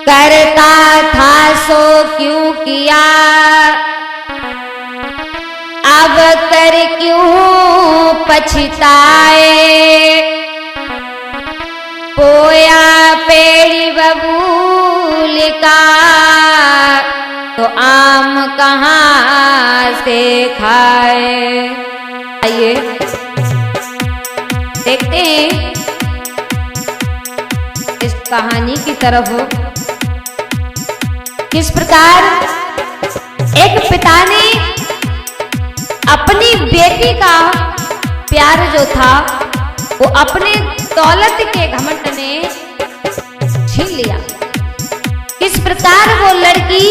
करता था सो क्यों किया, अब कर क्यों पछताए। पोया पेड़ी बबूल का तो आम कहाँ से खाए। आइए देखते हैं इस कहानी की तरफ। किस प्रकार एक पिता ने अपनी बेटी का प्यार जो था वो अपने दौलत के घमंड ने छीन लिया। किस प्रकार वो लड़की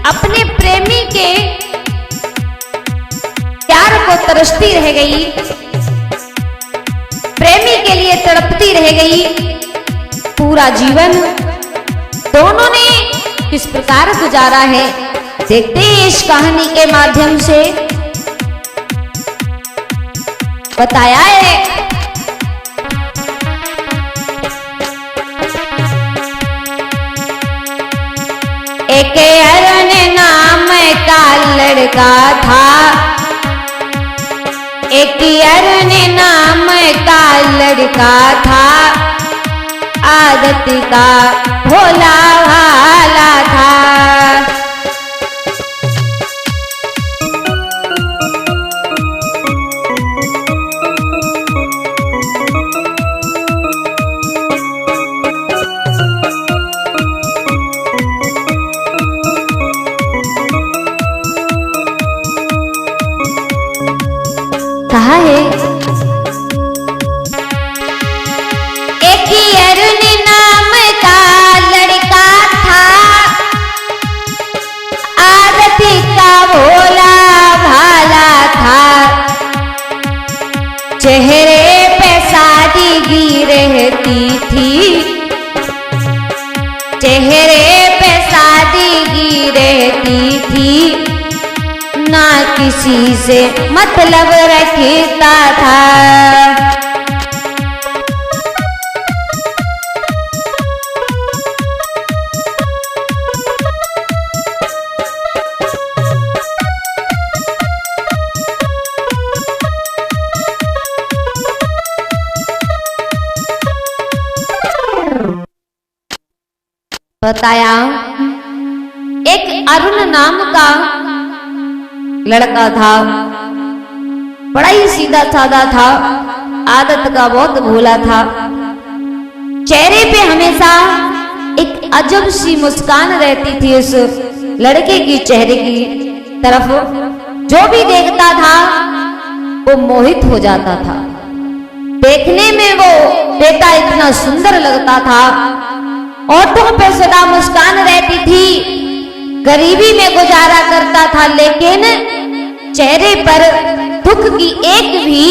अपने प्रेमी के प्यार को तरसती रह गई, प्रेमी के लिए तड़पती रह गई पूरा जीवन। दोनों ने किस प्रकार गुजारा है देखते हैं इस कहानी के माध्यम से बताया है। एक अरुण नाम का लड़का था, एक अरुण नाम का लड़का था, आदत का भोला भाला था। कहा है एक अरुण नाम का लड़का था, आदत का भोला भाला था। चेहरे पे सादगी रहती थी, चेहरे पे सादगी रहती थी, ना किसी से मतलब रखता था। बताया एक अरुण नाम का लड़का था, बड़ा ही सीधा साधा था, आदत का बहुत भोला था। चेहरे पे हमेशा एक अजब सी मुस्कान रहती थी उस लड़के की चेहरे की तरफ। जो भी देखता था वो मोहित हो जाता था। देखने में वो बेटा इतना सुंदर लगता था, होठों पे सदा मुस्कान रहती थी, गरीबी में गुजारा करता था, लेकिन चेहरे पर दुख की एक भी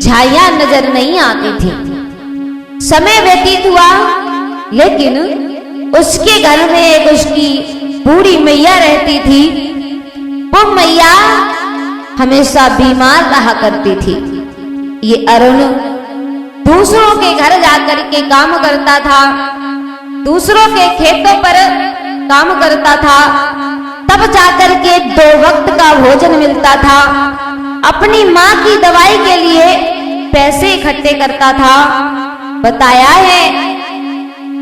छाया नजर नहीं आती थी। समय व्यतीत हुआ, लेकिन उसके घर में एक उसकी बूढ़ी मैया रहती थी। वो मैया हमेशा बीमार रहा करती थी। ये अरुण दूसरों के घर जाकर के काम करता था, दूसरों के खेतों पर काम करता था, तब जाकर के 2 वक्त का भोजन मिलता था। अपनी माँ की दवाई के लिए पैसे इकट्ठे करता था। बताया है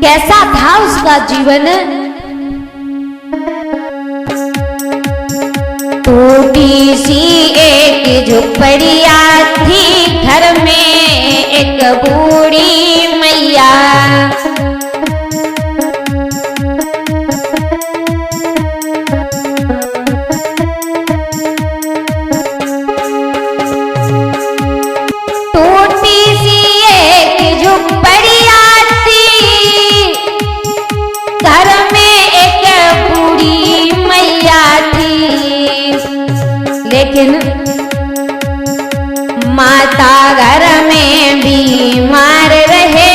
कैसा था उसका जीवन। टूटी सी एक झुपड़िया थी, घर में एक बूढ़ी मैया। लेकिन माता घर में बीमार रहे,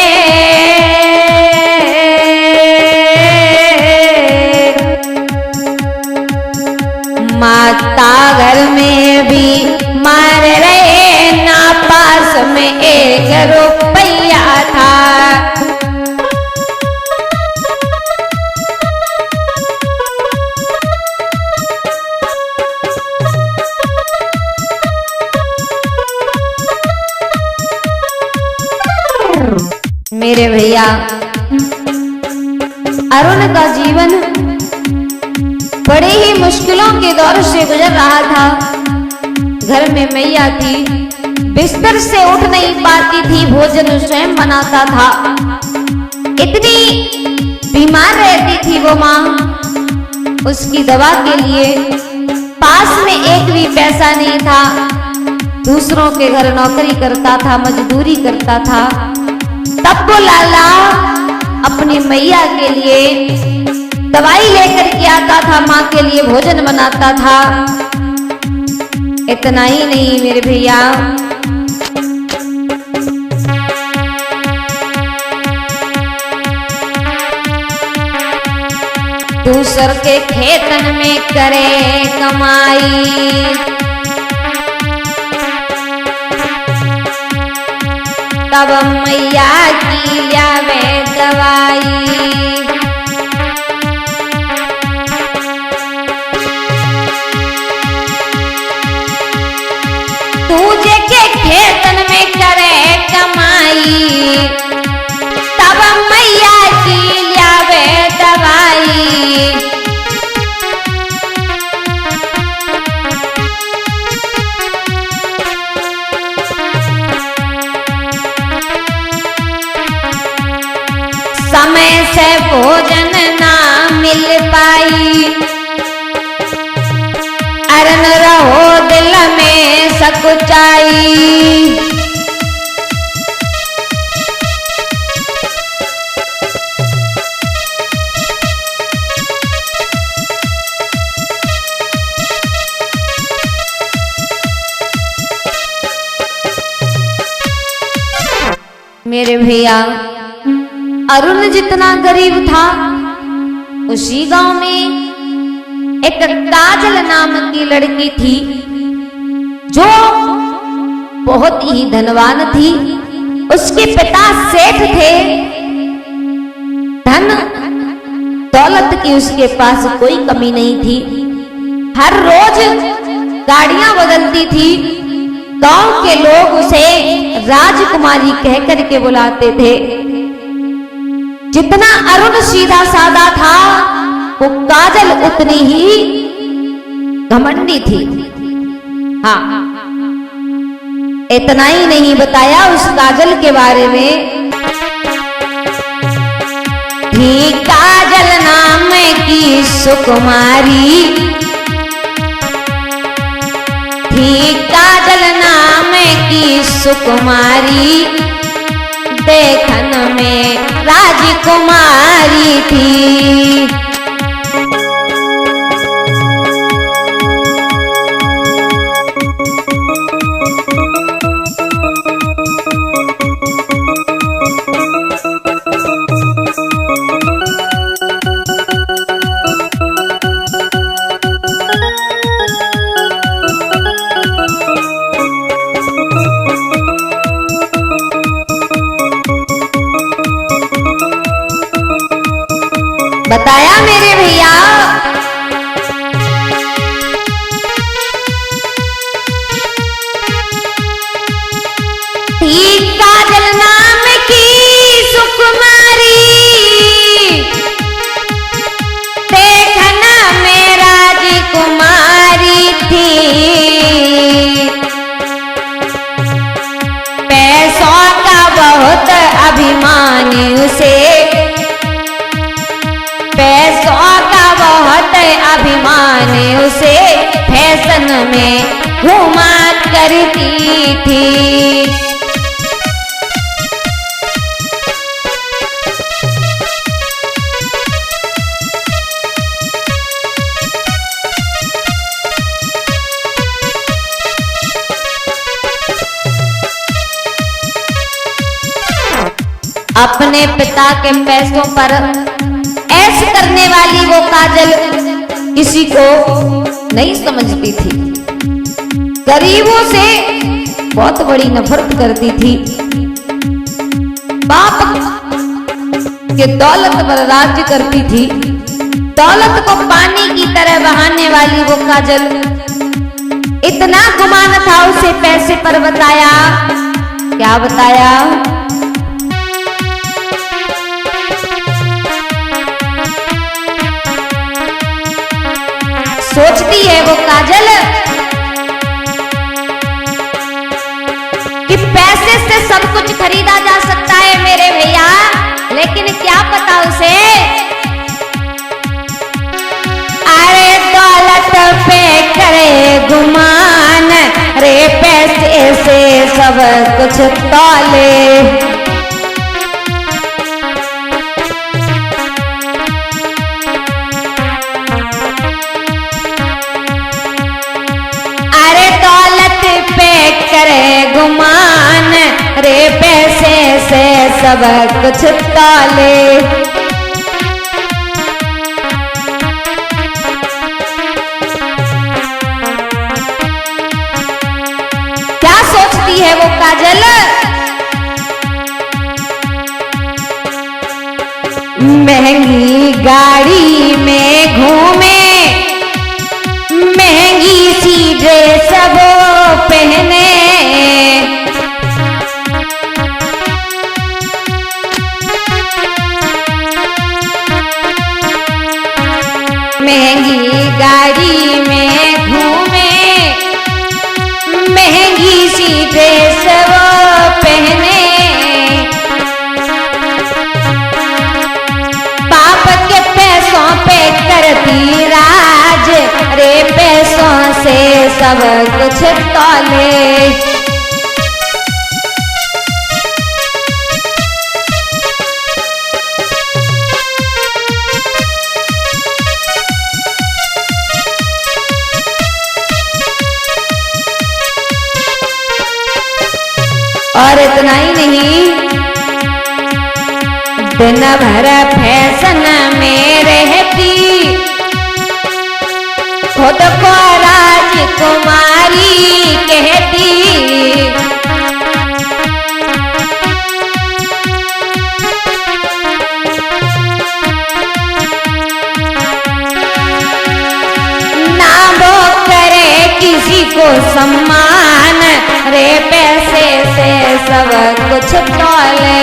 माता घर में बीमार रहे, ना पास में 1 रुपया था। अरुण का जीवन बड़े ही मुश्किलों के दौर से गुजर रहा था। घर में मैया थी, बिस्तर से उठ नहीं पाती थी, भोजन स्वयं बनाता था। इतनी बीमार रहती थी वो माँ, उसकी दवा के लिए पास में एक भी पैसा नहीं था। दूसरों के घर नौकरी करता था, मजदूरी करता था। तब वो लाला अपनी मैया के लिए दवाई लेकर के आता था, माँ के लिए भोजन बनाता था। इतना ही नहीं मेरे भैया, दूसर के खेतन में करे कमाई, तब मैया की लावे दवाई। तुझे के खेतन में करे कमाई, तब मैया की लावे दवाई। समय से भोजन ना मिल पाई, अरन रहो दिल में सकुचाई। मेरे भैया, अरुण जितना गरीब था, उसी गांव में एक काजल नाम की लड़की थी जो बहुत ही धनवान थी। उसके पिता सेठ थे। धन दौलत की उसके पास कोई कमी नहीं थी। हर रोज गाड़ियां बदलती थी। गांव के लोग उसे राजकुमारी कहकर के बुलाते थे। जितना अरुण सीधा साधा था, वो काजल उतनी ही घमंडी थी। हाँ, इतना ही नहीं बताया उस काजल के बारे में। थी काजल नाम की सुकुमारी, थी काजल नाम की सुकुमारी, देखन में राजकुमारी थी। बताया मेरे भैया, थी काजल नाम की सुकुमारी, देखना में राजकुमारी थी। पैसों का बहुत अभिमान उसे, पैसों का बहुत अभिमान उसे, फैशन में घुमा करती थी। अपने पिता के पैसों पर ऐश करने वाली वो काजल किसी को नहीं समझती थी। गरीबों से बहुत बड़ी नफरत करती थी। बाप के दौलत पर राज्य करती थी। दौलत को पानी की तरह बहाने वाली वो काजल, इतना गुमान था उसे पैसे पर। बताया क्या बताया, खरीदा जा सकता है मेरे भैया, लेकिन क्या पता उसे अरे दौलत पे करे गुमान, रे पैसे से सब कुछ तौले। अरे दौलत पे करे गुमान, रे पैसे से सब कुछ तौले। क्या सोचती है वो काजल, महंगी गाड़ी में घूमे, महंगी सी ड्रेस वो पहने, महंगी गाड़ी में घूमे, महंगी सी ड्रेस वो पहने, बाप के पैसों पे करती राज, रे पैसों से सब कुछ तौले। और इतना ही नहीं, दिन भर फैशन में रहती, खुद को राजकुमारी कहती, ना वो करे किसी को सम्मान, रे पैसे से सब कुछ तौले।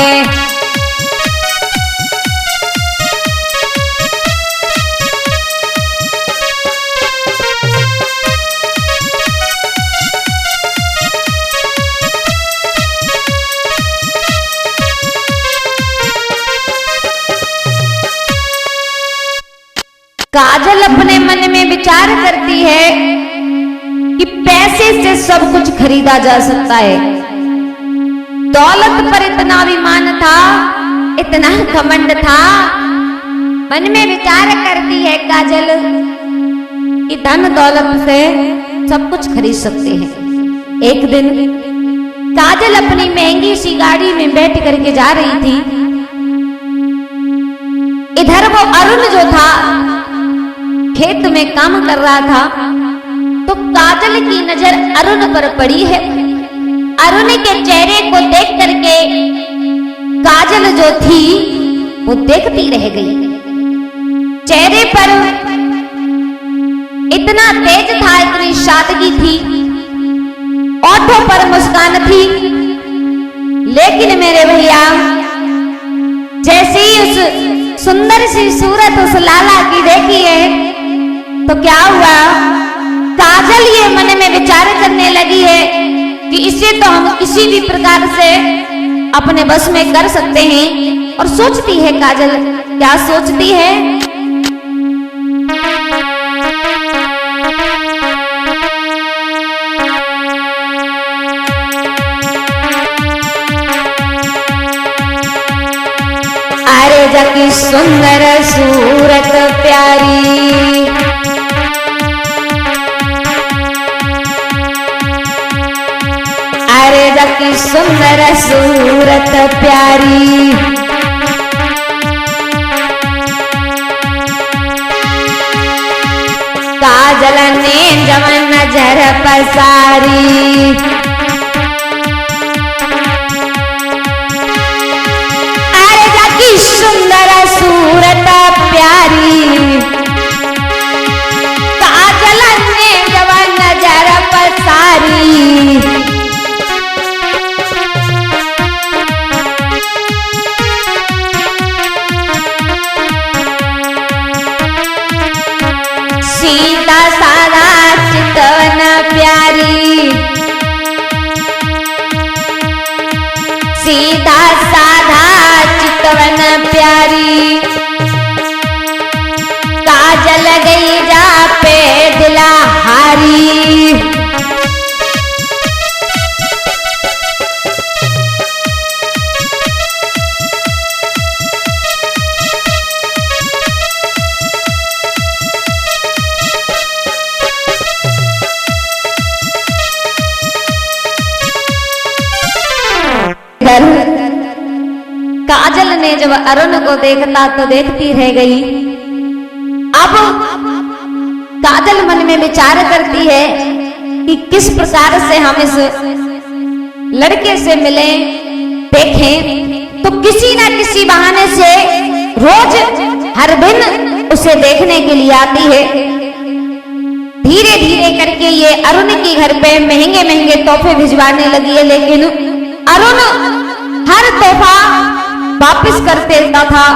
काजल अपने मन में विचार करती है कि पैसे से सब कुछ खरीदा जा सकता है। दौलत पर इतना अभिमान था, इतना घमंड था, मन में विचार करती है काजल कि धन दौलत से सब कुछ खरीद सकते हैं। एक दिन काजल अपनी महंगी सी गाड़ी में बैठ करके जा रही थी। इधर वो अरुण जो था खेत में काम कर रहा था, तो काजल की नजर अरुण पर पड़ी है। अरुण के चेहरे को देख करके काजल जो थी वो देखती रह गई। चेहरे पर इतना तेज था, इतनी सादगी थी, ओठों पर मुस्कान थी, लेकिन मेरे भैया जैसे ही उस सुंदर सी सूरत उस लाला की देखी है तो क्या हुआ, काजल ये मन में विचार करने लगी है कि इसे तो हम किसी भी प्रकार से अपने बस में कर सकते हैं। और सोचती है काजल, क्या सोचती है, अरे जाकी सुंदर सूरत प्यारी, अरे जाकी सुंदर सूरत प्यारी, काजल ने जवन नजर पसारी, अरे जाकी सुंदर सूरत प्यारी, काजल ने जवन नजर पसारी, सीधा सादा चितवन प्यारी, ने जब अरुण को देखता तो देखती रह गई। अब काजल मन में विचार करती है कि किस प्रकार से हम इस लड़के से मिले, देखें तो किसी ना किसी बहाने से रोज हर दिन उसे देखने के लिए आती है। धीरे धीरे करके ये अरुण के घर पे महंगे महंगे तोहफे भिजवाने लगी है, लेकिन अरुण हर तोहफा वापस कर देता था।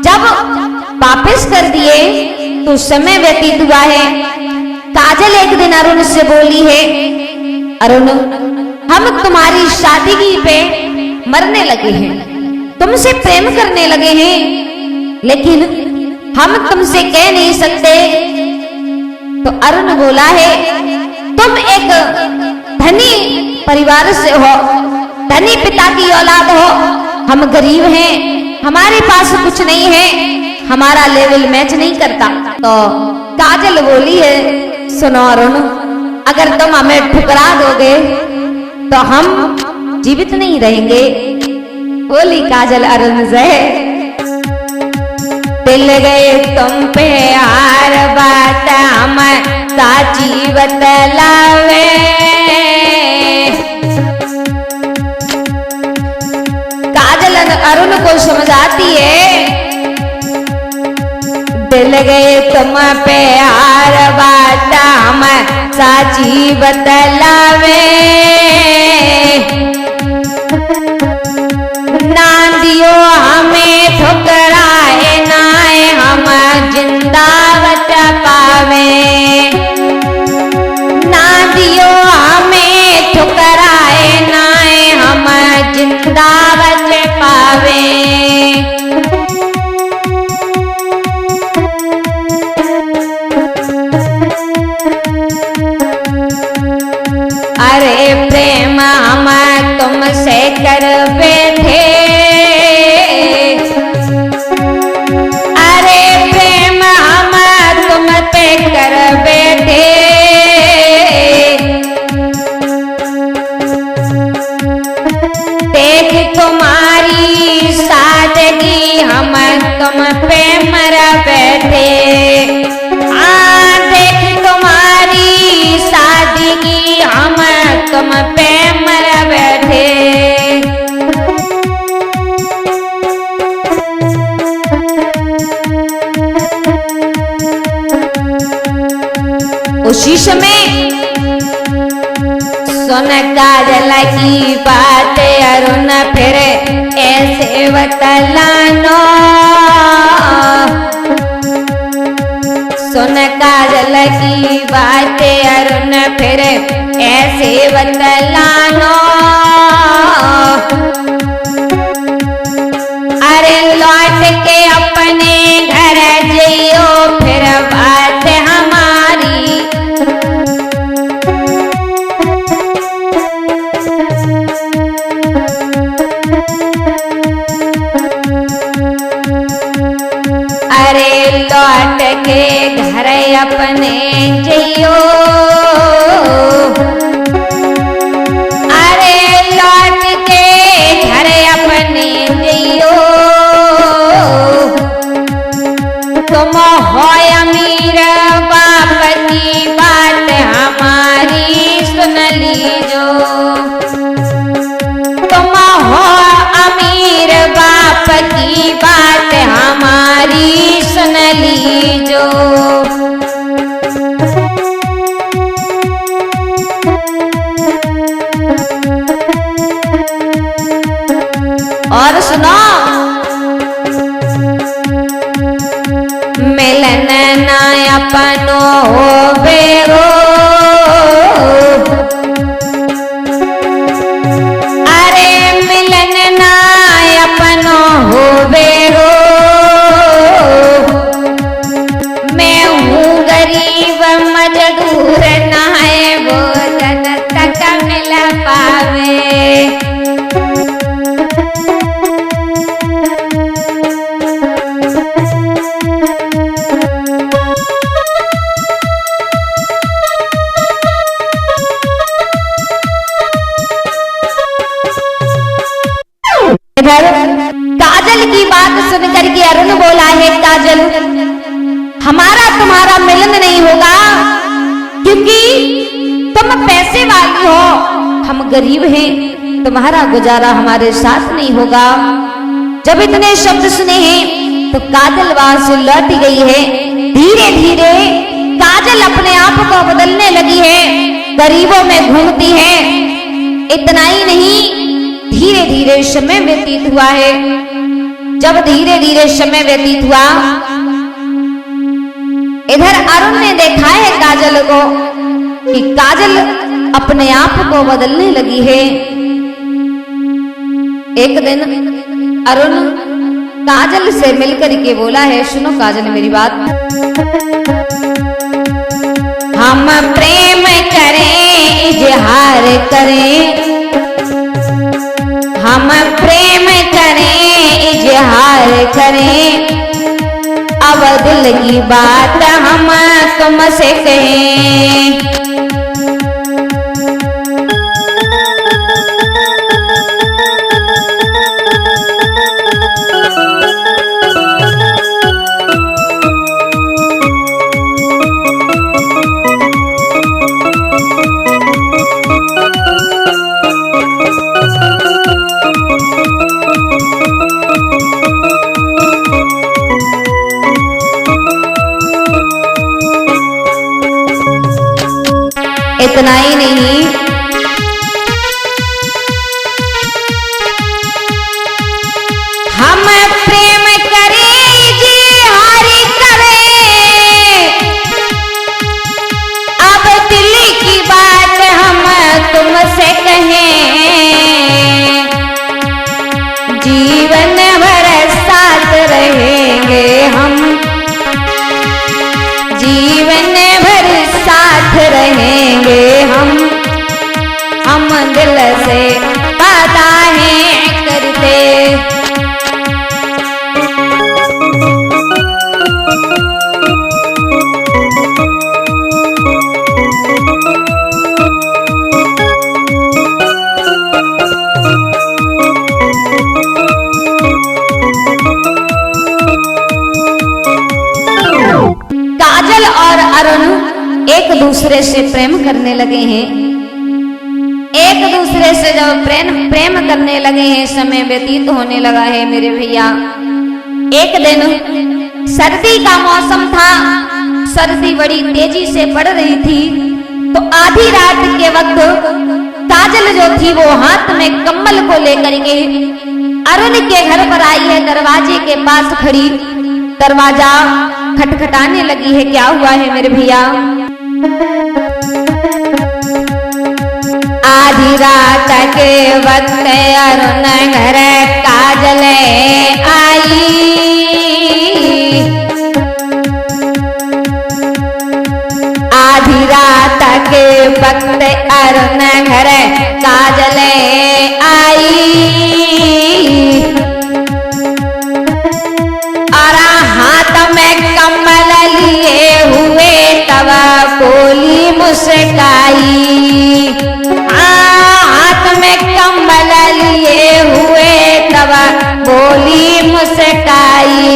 जब वापस कर दिए तो समय व्यतीत हुआ है। काजल एक दिन अरुण से बोली है, अरुण हम तुम्हारी शादी पे मरने लगे हैं, तुमसे प्रेम करने लगे हैं, लेकिन हम तुमसे कह नहीं सकते। तो अरुण बोला है, तुम एक धनी परिवार से हो, धनी पिता की औलाद हो, हम गरीब हैं, हमारे पास कुछ नहीं है, हमारा लेवल मैच नहीं करता। तो काजल बोली है, सुनो अरुण, अगर तुम हमें ठुकरा दोगे तो हम जीवित नहीं रहेंगे। बोली काजल अरुण से, दिल गए तुम पे हार बात हम साची बतलावे। काजल अरुण को समझाती है, दिल गए तुम पे हार बात हम साची बतलावे। ना दियो हमें ठुकराए नाए हम जिंदा बच पावे। ना दियो हमें ठुकराए नाए हम जिंदा बच पावे। अरे प्रेम हम तुमसे कर बैठे, अरे प्रेम हम तुम पे कर बैठे। देख तुम्हारी सादगी हम तुम पे मर बैठे। देख तुम्हारी सादगी हम तुम पे मर बैठे। उसी समय सुन काजल की बात अरुण फिर ऐसे बतलानो। सुन काजल की बात अरुण फिर ऐसे बतलानो। अरे लौट के अपने घर जियो फिर बात हमारी। अरे लौट के घर अपने जियो, अरे लौट के घर अपने जियो। तुम हो अमीर बाप की बात हमारी सुन लीजो। तुम हो अमीर बाप की बात हमारी सुन लीजो। और सुनो, मिलन काजल, हमारा तुम्हारा मिलन नहीं होगा, क्योंकि तुम पैसे वाली हो, हम गरीब हैं, तुम्हारा गुजारा हमारे साथ नहीं होगा। जब इतने शब्द सुने हैं तो काजल वहां से लौट गई है। धीरे धीरे काजल अपने आप को बदलने लगी है, गरीबों में घूमती है। इतना ही नहीं, धीरे धीरे समय व्यतीत हुआ है। जब धीरे धीरे समय व्यतीत हुआ, इधर अरुण ने देखा है काजल को कि काजल अपने आप को बदलने लगी है। एक दिन अरुण काजल से मिलकर के बोला है, सुनो काजल मेरी बात, हम प्रेम करें इजहार करें, हम प्रेम करें इजहार करें, अब दिल की बात हम तुमसे कहें। इतना ही नहीं, हम प्रेम करें इजहार करें, अब दिल की बात हम तुमसे कहें, जीवन भर साथ रहेंगे हम, जीवन भर साथ रहेंगे हम दिल से वादाएं करते। काजल और अरुण एक दूसरे से प्रेम करने लगे हैं। एक दूसरे से जब प्रेम करने लगे हैं, समय व्यतीत होने लगा है मेरे भैया। एक दिन सर्दी का मौसम था, सर्दी बड़ी तेजी से पड़ रही थी, तो आधी रात के वक्त काजल जो थी वो हाथ में कंबल को लेकर के अरुण के घर पर आई है। दरवाजे के पास खड़ी दरवाजा खटखटाने लगी है। क्या हुआ है मेरे भैया? आधी रात के वक्त अरुण घर काजल आई, आधी रात के वक्त अरुण घर काजल आई, और हाथ में कमल लिए हुए तब बोली मुस्काई, हाथ में कमल लिए हुए तब बोली मुस्काई।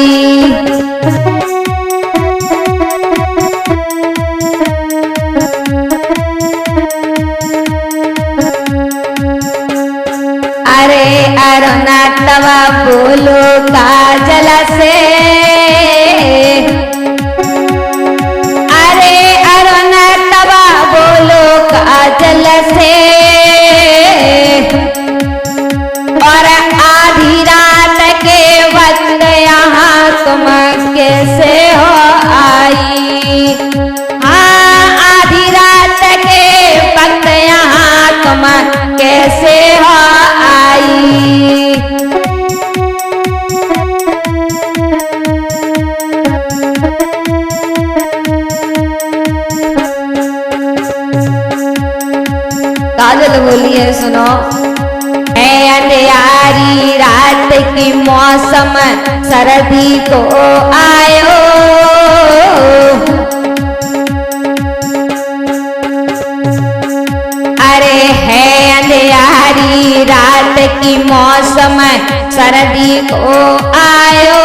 अरे अरुण तब बोलो काजल से, अरे अरुण तब बोलो काजल से, और आधी रात के वक्त यहाँ तुम कैसे हो आई, हाँ आधी रात के वक्त यहाँ तुम कैसे हो आई। काजल बोली है, सुनो, है अंधियारी रात की मौसम सर्दी को आयो, अरे है अंधियारी रात की मौसम सर्दी को आयो,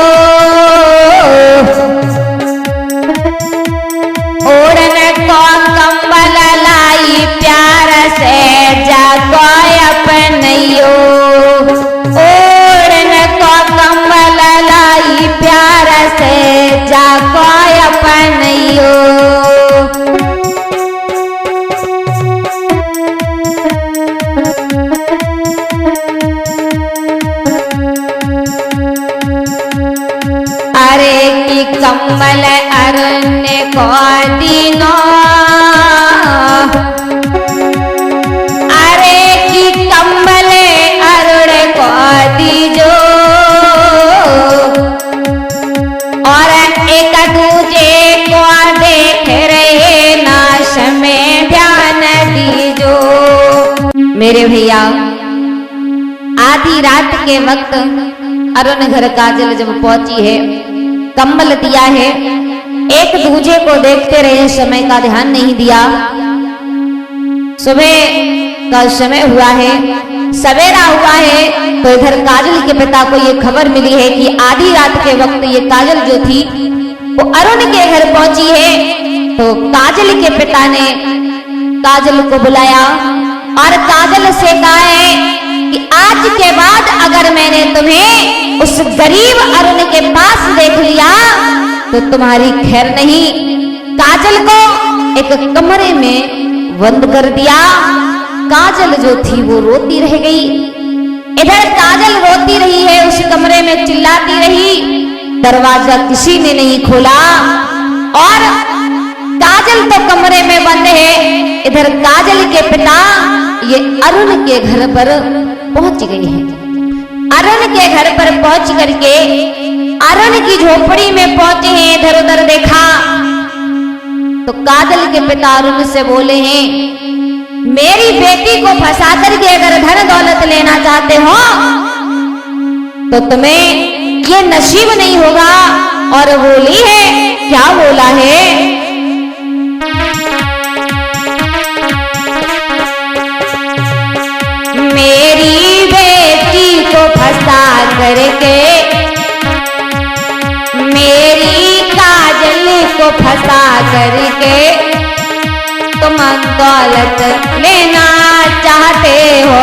अरे कि कम्बल अरुण को दीनो, अरे कि कम्बल अरुण को दीजो, और एक दूजे को देख रहे नाश में ध्यान दीजो। मेरे भैया, आधी रात के वक्त अरुण घर काजल जब पहुंची है, कंबल दिया है, एक दूजे को देखते रहे, समय का ध्यान नहीं दिया। सुबह का समय हुआ है, सवेरा हुआ है, तो इधर काजल के पिता को ये खबर मिली है कि आधी रात के वक्त ये काजल जो थी वो अरुण के घर पहुंची है। तो काजल के पिता ने काजल को बुलाया और काजल से कहा है कि आज के बाद अगर मैंने तुम्हें उस गरीब अरुण के पास देख लिया तो तुम्हारी खैर नहीं। काजल को एक कमरे में बंद कर दिया। काजल जो थी वो रोती रह गई। इधर काजल रोती रही है, उस कमरे में चिल्लाती रही, दरवाजा किसी ने नहीं खोला और काजल तो कमरे में बंद है। इधर काजल के पिता ये अरुण के घर पर पहुंच गए हैं। अरुण के घर पर पहुंच करके अरुण की झोपड़ी में पहुंचे हैं। इधर उधर देखा तो काजल के पिता अरुण से बोले हैं, मेरी बेटी को फंसा करके अगर धन दौलत लेना चाहते हो तो तुम्हें ये नसीब नहीं होगा। और बोली है, क्या बोला है, मेरी बेटी को फंसा करके, मेरी काजल को फंसा करके तुम दौलत लेना चाहते हो।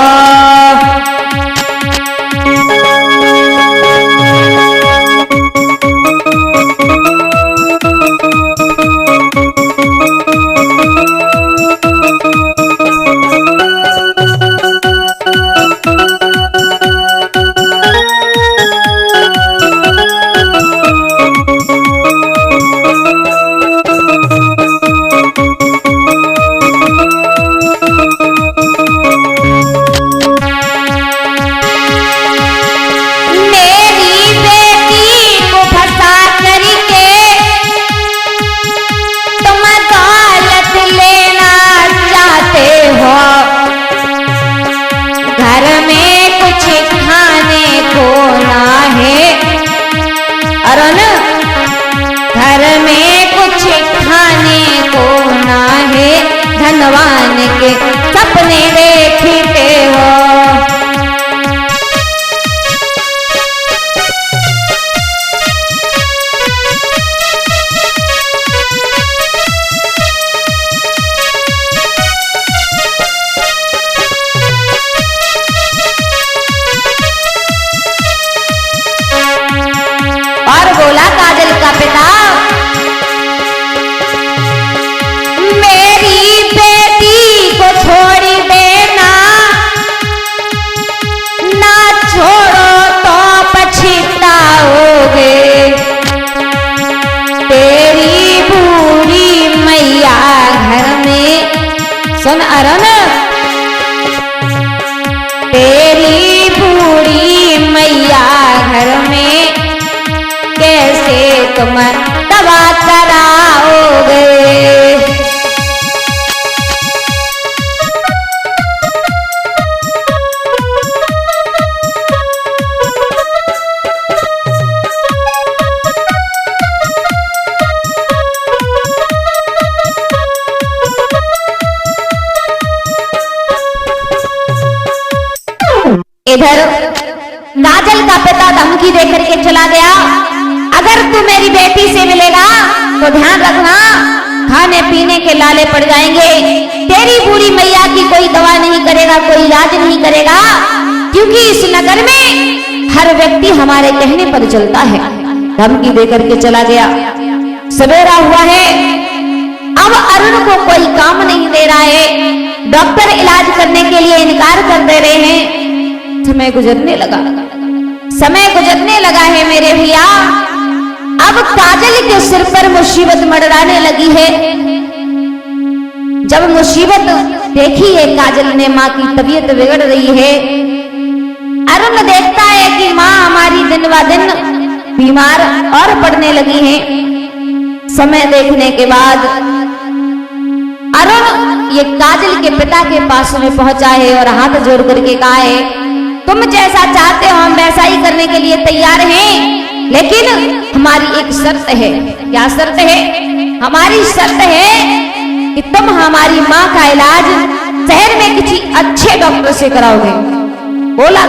धनवान के सपने देखते हो। और बोला काजल का पिता, छोड़ी देना, ना छोड़ो तो पछताओगे, तेरी बूढ़ी मैया घर में, सुन अरुण, तेरी बूढ़ी मैया घर में कैसे तुम दवा कराओगे। इधर काजल का पिता धमकी देकर के चला गया, अगर तू मेरी बेटी से मिलेगा तो ध्यान रखना खाने पीने के लाले पड़ जाएंगे, तेरी बूढ़ी मैया की कोई दवा नहीं करेगा, कोई इलाज नहीं करेगा, क्योंकि इस नगर में हर व्यक्ति हमारे कहने पर चलता है। धमकी देकर के चला गया। सवेरा हुआ है, अब अरुण को कोई काम नहीं दे रहा है, डॉक्टर इलाज करने के लिए इनकार कर दे रहे हैं। समय गुजरने लगा, समय गुजरने लगा है मेरे भैया। अब काजल के सिर पर मुसीबत मंडराने लगी है। जब मुसीबत देखी है काजल ने, माँ की तबीयत बिगड़ रही है। अरुण देखता है कि माँ हमारी दिन ब दिन बीमार और पड़ने लगी है। समय देखने के बाद अरुण ये काजल के पिता के पास में पहुंचा है और हाथ जोड़ करके कहा है, तुम जैसा चाहते हो हम वैसा ही करने के लिए तैयार हैं, लेकिन हमारी एक शर्त है। क्या शर्त है? हमारी शर्त है कि तुम हमारी माँ का इलाज शहर में किसी अच्छे डॉक्टर से कराओगे। बोला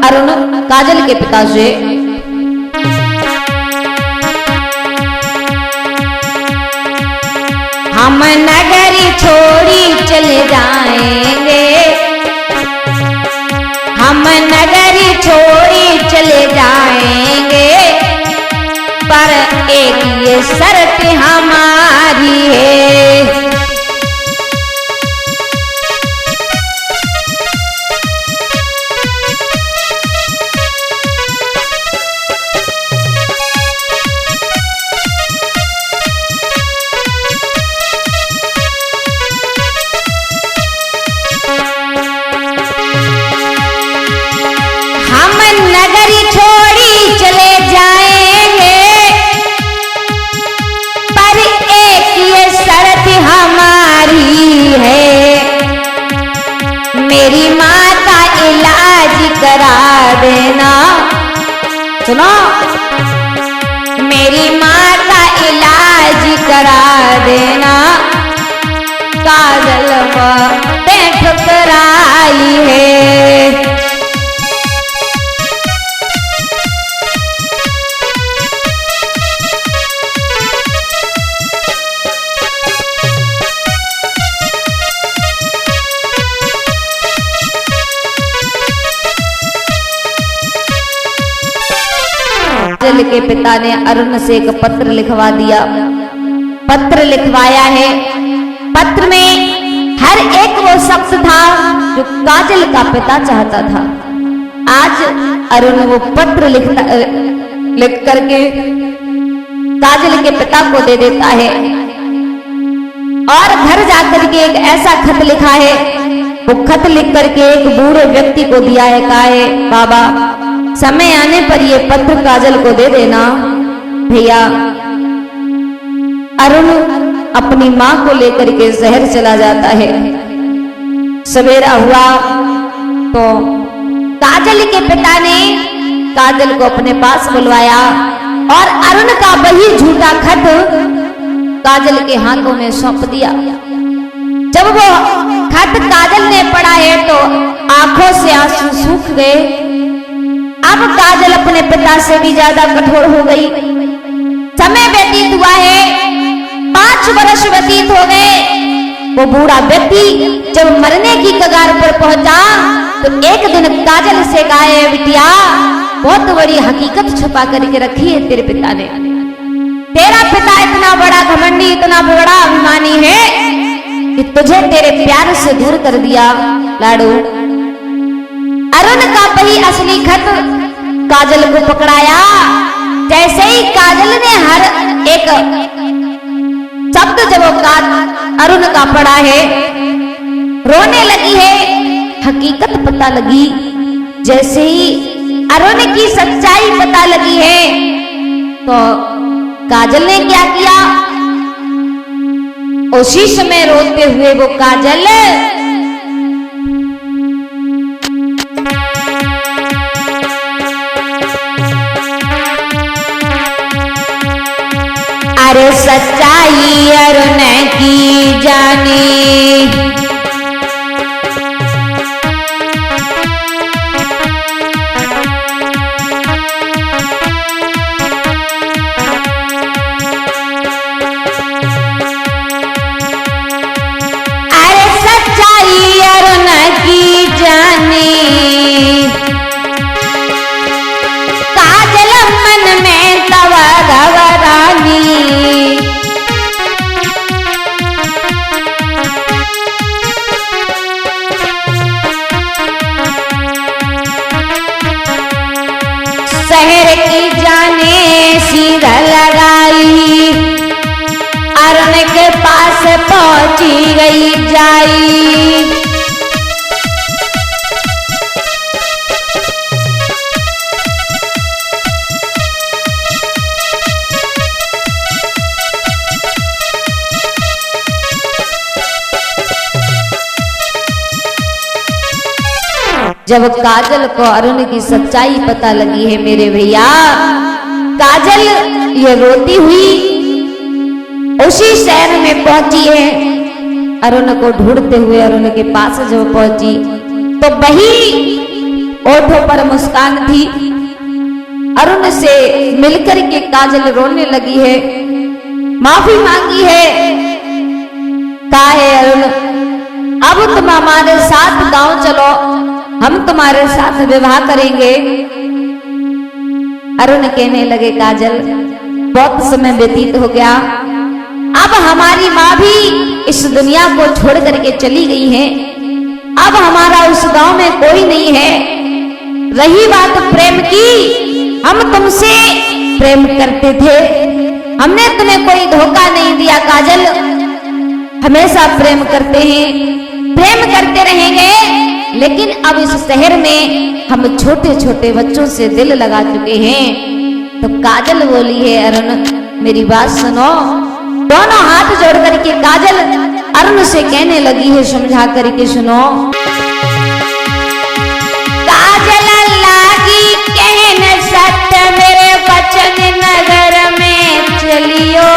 अरुण काजल के पिता से। हम नगरी छोड़ी चले जाएंगे, हम नगरी छोड़ी चले जाएंगे, पर एक ये शर्त हमारी है। मेरी माँ का इलाज करा देना, सुनो, मेरी माँ का इलाज करा देना, काजल पे ठुकराई है। काजल के पिता ने अरुण से एक पत्र लिखवा दिया। पत्र लिखवाया है। पत्र में हर एक वो शब्द था जो काजल का पिता चाहता था। आज अरुण वो पत्र लिख करके काजल के पिता को दे देता है और घर जाकर के एक ऐसा खत लिखा है। वो खत लिख करके एक बूढ़े व्यक्ति को दिया है। कहा है, बाबा समय आने पर ये पत्र काजल को दे देना। भैया अरुण अपनी माँ को लेकर के शहर चला जाता है। सवेरा हुआ तो काजल के पिता ने काजल को अपने पास बुलवाया और अरुण का वही झूठा खत काजल के हाथों में सौंप दिया। जब वो खत काजल ने पढ़ा है तो आंखों से आंसू सूख गए। अब काजल अपने पिता से भी ज्यादा कठोर हो गई। समय व्यतीत हुआ है, 5 वर्ष व्यतीत हो गए। वो बूढ़ा व्यक्ति जब मरने की कगार पर पहुंचा तो एक दिन काजल से कहा है, बिटिया बहुत बड़ी हकीकत छुपा करके रखी है तेरे पिता ने। तेरा पिता इतना बड़ा घमंडी, इतना बड़ा अभिमानी है कि तुझे तेरे प्यार से दूर कर दिया। लाडू अरुण का वही असली खत काजल को पकड़ाया। जैसे ही काजल ने हर एक शब्द जब अरुण का पढ़ा है, रोने लगी है। हकीकत पता लगी। जैसे ही अरुण की सच्चाई पता लगी है तो काजल ने क्या किया, उसी समय रोते हुए वो काजल अरे सच्चाई अरुण की जानी, अरे सच्चाई अरुण की जानी, काजल मन में तब घबरानी। पहुंची गई जाई। जब काजल को अरुण की सच्चाई पता लगी है मेरे भैया, काजल ये रोती हुई उसी शहर में पहुंची है। अरुण को ढूंढते हुए अरुण के पास जब पहुंची तो वही ओठों पर मुस्कान थी। अरुण से मिलकर के काजल रोने लगी है, माफी मांगी है। कहा है अरुण, अब तुम हमारे साथ गांव चलो, हम तुम्हारे साथ विवाह करेंगे। अरुण कहने लगे काजल, बहुत समय व्यतीत हो गया, अब हमारी माँ भी इस दुनिया को छोड़ करके चली गई है, अब हमारा उस गांव में कोई नहीं है। रही बात प्रेम की, हम तुमसे प्रेम करते थे, हमने तुम्हें कोई धोखा नहीं दिया काजल, हमेशा प्रेम करते हैं, प्रेम करते रहेंगे। लेकिन अब इस शहर में हम छोटे छोटे बच्चों से दिल लगा चुके हैं। तो काजल बोली है, अरुण मेरी बात सुनो। दोनों हाथ जोड़ करके काजल अरुण से कहने लगी है, समझा करके सुनो। काजल लागी कहने सत्य मेरे वचन नगर में चलियो,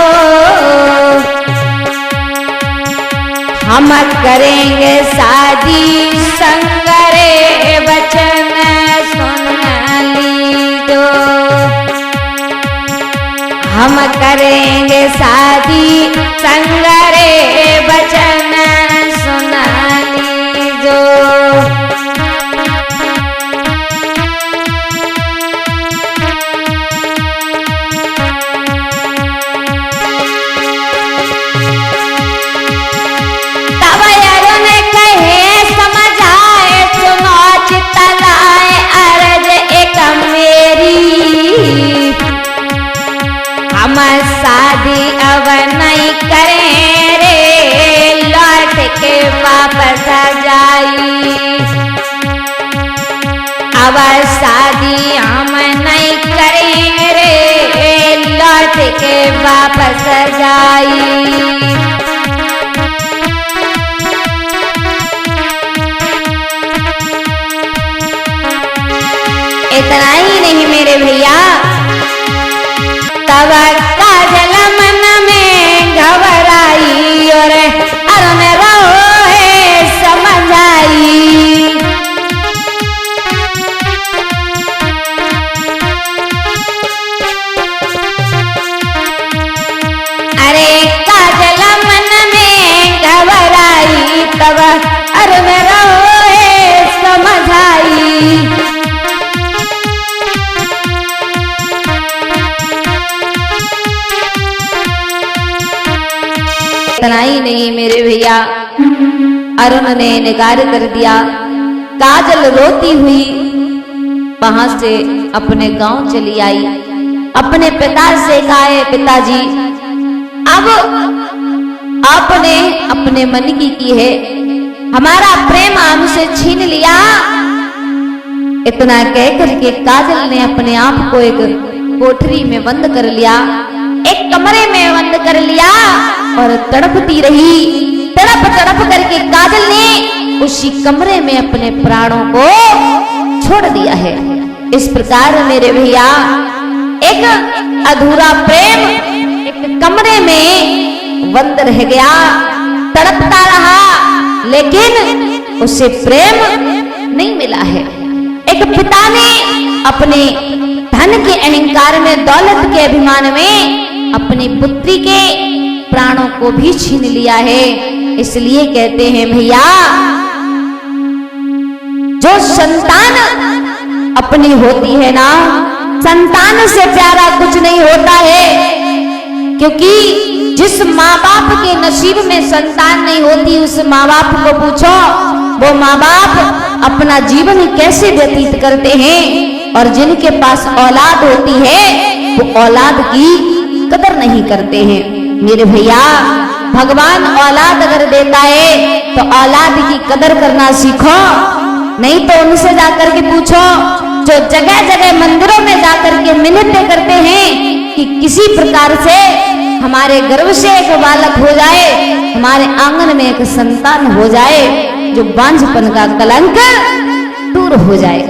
हम करेंगे शादी संगरे वचन सुन लीजो, हम करेंगे शादी संगरे वचन सुन लीजो। शादी अब नहीं करें रे, लौट के वापस जाई, अब शादी हम नहीं करें रे, लौट के वापस जाई। इतना ही नहीं मेरे भैया, तब काजल मन में घबराई और अरुण रोए समझ आई। अरे काजल मन में घबराई, तब अरुण रोए समझ आई। इतना ही नहीं मेरे भैया, अरुण ने इनकार कर दिया। काजल रोती हुई वहां से अपने गांव चली आई, अपने पिता से कहा, पिताजी अब आपने अपने मन की है, हमारा प्रेम हमसे छीन लिया। इतना कह करके काजल ने अपने आप को एक कोठरी में बंद कर लिया, एक कमरे में बंद कर लिया और तड़पती रही। तड़प तड़प करके काजल ने उसी कमरे में अपने प्राणों को छोड़ दिया है। इस प्रकार मेरे भैया एक अधूरा प्रेम एक कमरे में बंद रह गया, तड़पता रहा, लेकिन उसे प्रेम नहीं मिला है। एक पिता ने अपने धन के अहंकार में, दौलत के अभिमान में अपनी पुत्री के प्राणों को भी छीन लिया है। इसलिए कहते हैं भैया, जो संतान अपनी होती है ना, संतान से प्यारा कुछ नहीं होता है। क्योंकि जिस माँ बाप के नसीब में संतान नहीं होती, उस माँ बाप को पूछो वो माँ बाप अपना जीवन कैसे व्यतीत करते हैं। और जिनके पास औलाद होती है वो औलाद की कदर नहीं करते हैं। मेरे भैया भगवान औलाद अगर देता है तो औलाद की कदर करना सीखो, नहीं तो उनसे जाकर के पूछो जो जगह जगह मंदिरों में जाकर के मिन्नतें करते हैं कि किसी प्रकार से हमारे गर्भ से एक बालक हो जाए, हमारे आंगन में एक संतान हो जाए, जो बांझपन का कलंक दूर हो जाए।